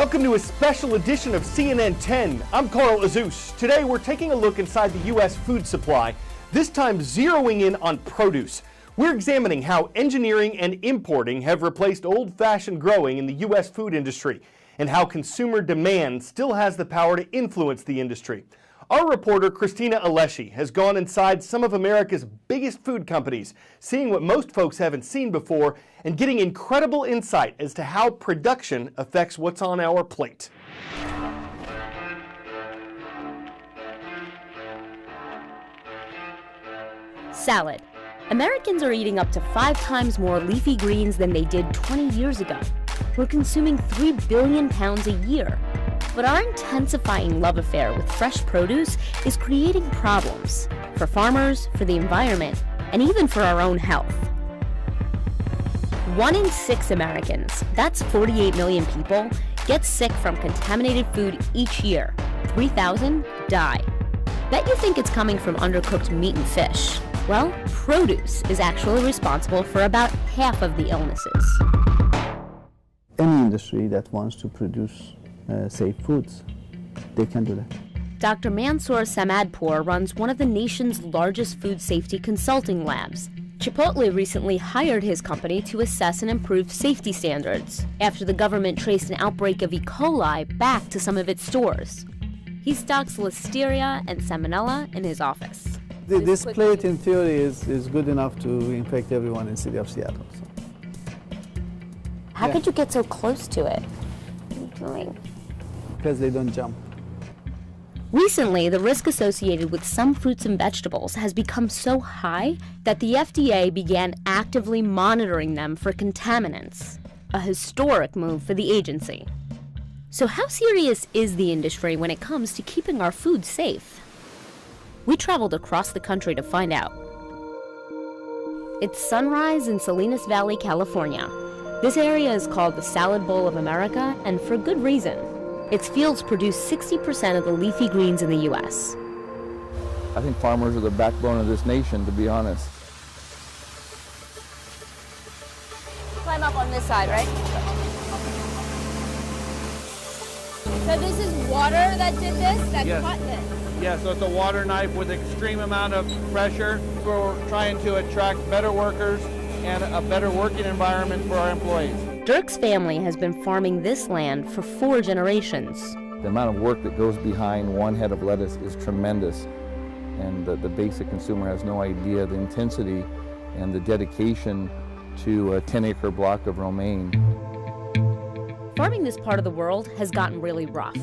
Welcome to a special edition of CNN 10. I'm Carl Azus. Today we're taking a look inside the U.S. food supply, this time zeroing in on produce. We're examining how engineering and importing have replaced old-fashioned growing in the U.S. food industry, and how consumer demand still has the power to influence the industry. Our reporter, Christina Alessi, has gone inside some of America's biggest food companies, seeing what most folks haven't seen before, and getting incredible insight as to how production affects what's on our plate. Salad. Americans are eating up to 5 times more leafy greens than they did 20 years ago. We're consuming 3 billion pounds a year. But our intensifying love affair with fresh produce is creating problems for farmers, for the environment, and even for our own health. 1 in 6 Americans, that's 48 million people, get sick from contaminated food each year. 3,000 die. Bet you think it's coming from undercooked meat and fish. Well, produce is actually responsible for about half of the illnesses. Any industry that wants to produce safe foods, they can do that. Dr. Mansoor Samadpour runs one of the nation's largest food safety consulting labs. Chipotle recently hired his company to assess and improve safety standards after the government traced an outbreak of E. coli back to some of its stores. He stocks Listeria and Salmonella in his office. This plate, in theory, is good enough to infect everyone in the city of Seattle. So. How could you get so close to it? What are you doing? Because they don't jump. Recently, the risk associated with some fruits and vegetables has become so high that the FDA began actively monitoring them for contaminants, a historic move for the agency. So how serious is the industry when it comes to keeping our food safe? We traveled across the country to find out. It's sunrise in Salinas Valley, California. This area is called the Salad Bowl of America, and for good reason. Its fields produce 60% of the leafy greens in the U.S. I think farmers are the backbone of this nation, to be honest. Climb up on this side, right? So this is water that did this? That cut this? Yeah, so it's a water knife with extreme amount of pressure. We're trying to attract better workers and a better working environment for our employees. Dirk's family has been farming this land for 4 generations. The amount of work that goes behind one head of lettuce is tremendous, and the basic consumer has no idea the intensity and the dedication to a 10-acre block of romaine. Farming this part of the world has gotten really rough.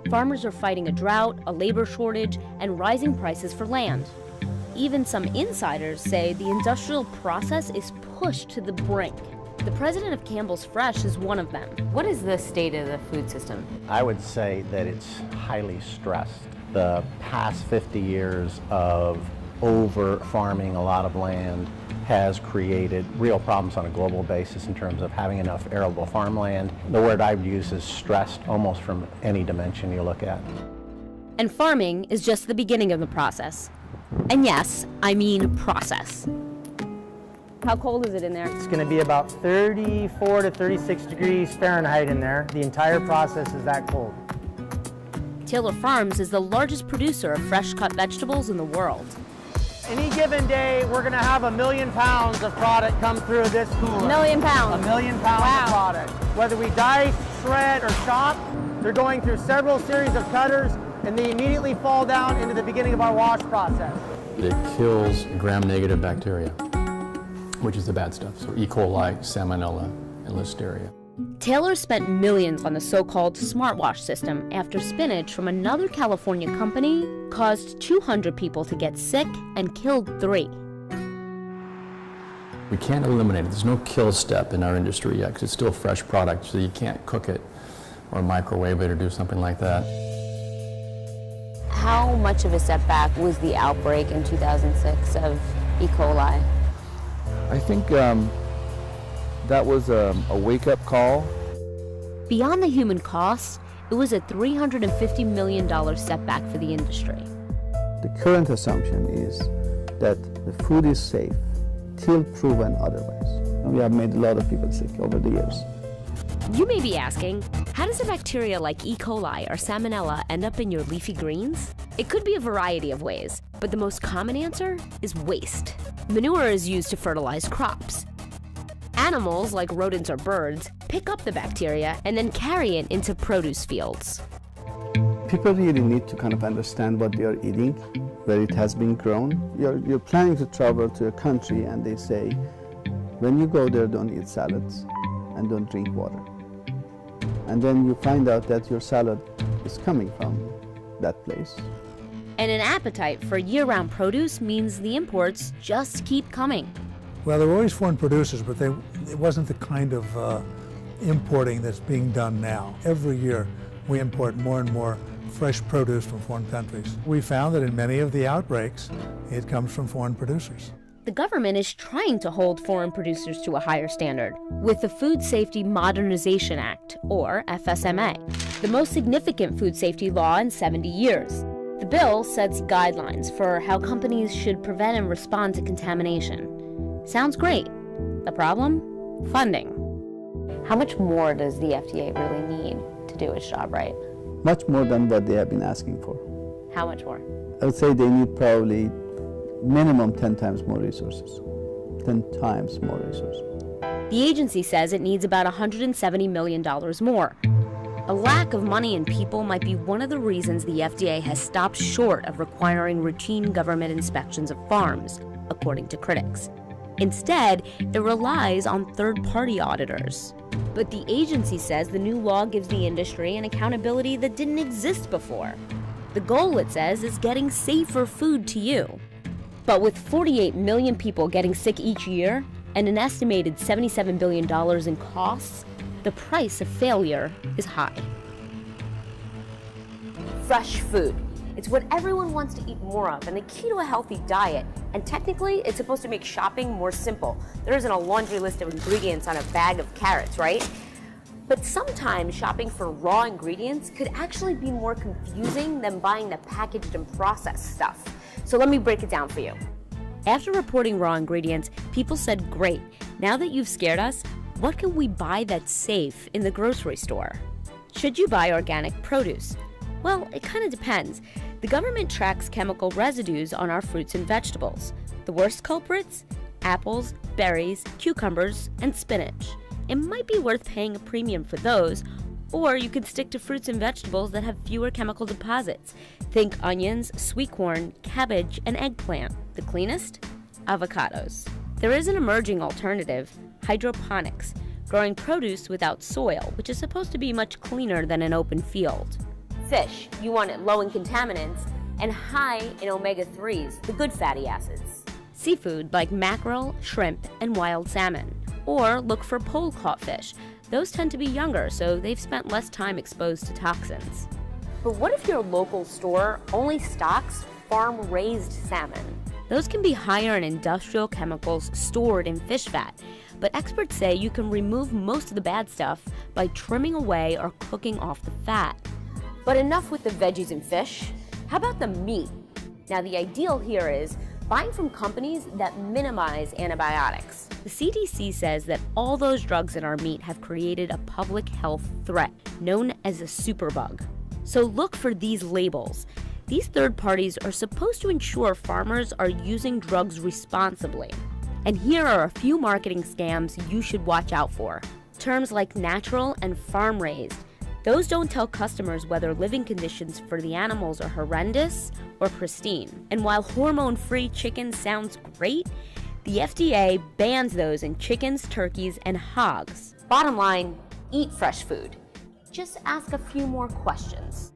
Farmers are fighting a drought, a labor shortage, and rising prices for land. Even some insiders say the industrial process is pushed to the brink. The president of Campbell's Fresh is one of them. What is the state of the food system? I would say that it's highly stressed. The past 50 years of over-farming a lot of land has created real problems on a global basis in terms of having enough arable farmland. The word I would use is stressed almost from any dimension you look at. And farming is just the beginning of the process. And yes, I mean process. How cold is it in there? It's going to be about 34 to 36 degrees Fahrenheit in there. The entire process is that cold. Taylor Farms is the largest producer of fresh-cut vegetables in the world. Any given day, we're going to have 1 million pounds of product come through this cooler. 1 million pounds? 1 million pounds of product. Whether we dice, shred, or chop, they're going through several series of cutters, and they immediately fall down into the beginning of our wash process. It kills gram-negative bacteria, which is the bad stuff. So E. coli, Salmonella, and Listeria. Taylor spent millions on the so-called smartwash system after spinach from another California company caused 200 people to get sick and killed 3. We can't eliminate it. There's no kill step in our industry yet because it's still a fresh product, so you can't cook it or microwave it or do something like that. How much of a setback was the outbreak in 2006 of E. coli? I think that was a wake-up call. Beyond the human costs, it was a $350 million setback for the industry. The current assumption is that the food is safe till proven otherwise. And we have made a lot of people sick over the years. You may be asking, how does a bacteria like E. coli or Salmonella end up in your leafy greens? It could be a variety of ways, but the most common answer is waste. Manure is used to fertilize crops. Animals, like rodents or birds, pick up the bacteria and then carry it into produce fields. People really need to kind of understand what they are eating, where it has been grown. You're planning to travel to a country and they say, when you go there, don't eat salads and don't drink water. And then you find out that your salad is coming from that place. And an appetite for year-round produce means the imports just keep coming. Well, there were always foreign producers, but it wasn't the kind of importing that's being done now. Every year we import more and more fresh produce from foreign countries. We found that in many of the outbreaks, it comes from foreign producers. The government is trying to hold foreign producers to a higher standard with the Food Safety Modernization Act, or FSMA, the most significant food safety law in 70 years. The bill sets guidelines for how companies should prevent and respond to contamination. Sounds great. The problem? Funding. How much more does the FDA really need to do its job right? Much more than what they have been asking for. How much more? I would say they need probably minimum 10 times more resources. 10 times more resources. The agency says it needs about $170 million more. A lack of money and people might be one of the reasons the FDA has stopped short of requiring routine government inspections of farms, according to critics. Instead, it relies on third-party auditors. But the agency says the new law gives the industry an accountability that didn't exist before. The goal, it says, is getting safer food to you. But with 48 million people getting sick each year and an estimated $77 billion in costs, the price of failure is high. Fresh food. It's what everyone wants to eat more of and the key to a healthy diet. And technically, it's supposed to make shopping more simple. There isn't a laundry list of ingredients on a bag of carrots, right? But sometimes shopping for raw ingredients could actually be more confusing than buying the packaged and processed stuff. So let me break it down for you. After reporting raw ingredients, people said, great, now that you've scared us, what can we buy that's safe in the grocery store? Should you buy organic produce? Well, it kind of depends. The government tracks chemical residues on our fruits and vegetables. The worst culprits? Apples, berries, cucumbers, and spinach. It might be worth paying a premium for those, or you could stick to fruits and vegetables that have fewer chemical deposits. Think onions, sweet corn, cabbage, and eggplant. The cleanest? Avocados. There is an emerging alternative, hydroponics, growing produce without soil, which is supposed to be much cleaner than an open field. Fish, you want it low in contaminants and high in omega-3s, the good fatty acids. Seafood like mackerel, shrimp, and wild salmon. Or look for pole-caught fish. Those tend to be younger, so they've spent less time exposed to toxins. But what if your local store only stocks farm-raised salmon? Those can be higher in industrial chemicals stored in fish fat, but experts say you can remove most of the bad stuff by trimming away or cooking off the fat. But enough with the veggies and fish. How about the meat? Now, the ideal here is buying from companies that minimize antibiotics. The CDC says that all those drugs in our meat have created a public health threat known as a superbug. So look for these labels. These third parties are supposed to ensure farmers are using drugs responsibly. And here are a few marketing scams you should watch out for. Terms like natural and farm-raised. Those don't tell customers whether living conditions for the animals are horrendous or pristine. And while hormone-free chicken sounds great, the FDA bans those in chickens, turkeys, and hogs. Bottom line, eat fresh food. Just ask a few more questions.